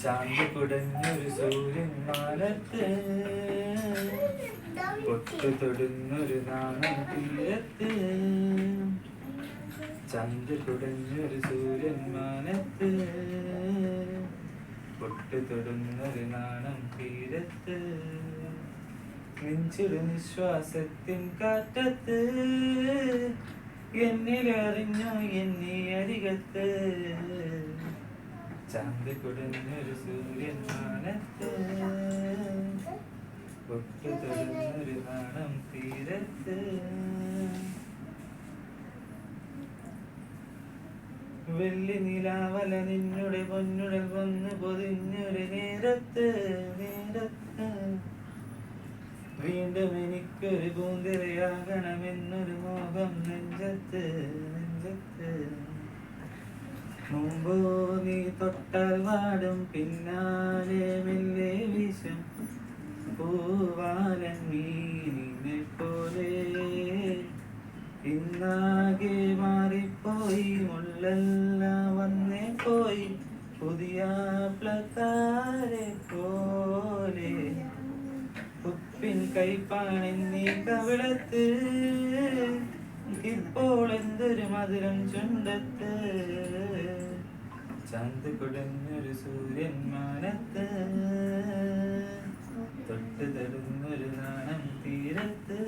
ചാന്ത് കുടഞ്ഞൊരു സൂര്യൻ മാലത്ത് പൊട്ടു തൊടുന്നൊരു നാണം തീരത്ത് ചാന്ത് കുടഞ്ഞൊരു സൂര്യൻ മാനത്ത് പൊട്ടു തൊടുന്നൊരു നാണം തീരത്ത് നെഞ്ചിടു നിശ്വാസത്തിൻ കാറ്റത്ത് എന്നിലറിഞ്ഞോ എന്നീ അരികത്ത് ചാന്ത് കുടഞ്ഞൊരു സൂര്യൻ മാനത്ത് പൊട്ടു തൊടുന്നൊരു നാണം തീരത്ത് വെള്ളി നിലാവല നിന്നുടെ പൊന്നുടൽ വന്ന് പൊതിഞ്ഞൊരു നേരത്ത് വീണ്ടും എനിക്കൊരു പൂന്തിരയാകണമെന്നൊരു മോഹം നെഞ്ചത്ത് മുമ്പോ നീ തൊട്ടാൽ വാടും പിന്നാലെ മെല്ലെ വിഷം പൂവാലൻ മീനിനെ പോലെ ഇന്നാകെ മാറിപ്പോയി മുള്ളെല്ലാം വന്നേ പോയി പുതിയ പ്ലക്കാരെ പോലെ ഉപ്പിൻ കൈപ്പാണെന്നീ കവിളത്ത് ഇപ്പോൾ എന്തൊരു മധുരം ചുണ്ടത്ത് ചാന്ത് കുടഞ്ഞൊരു സൂര്യൻ മാനത്ത് തൊട്ട് തരുന്നൊരു നാണം തീരത്ത്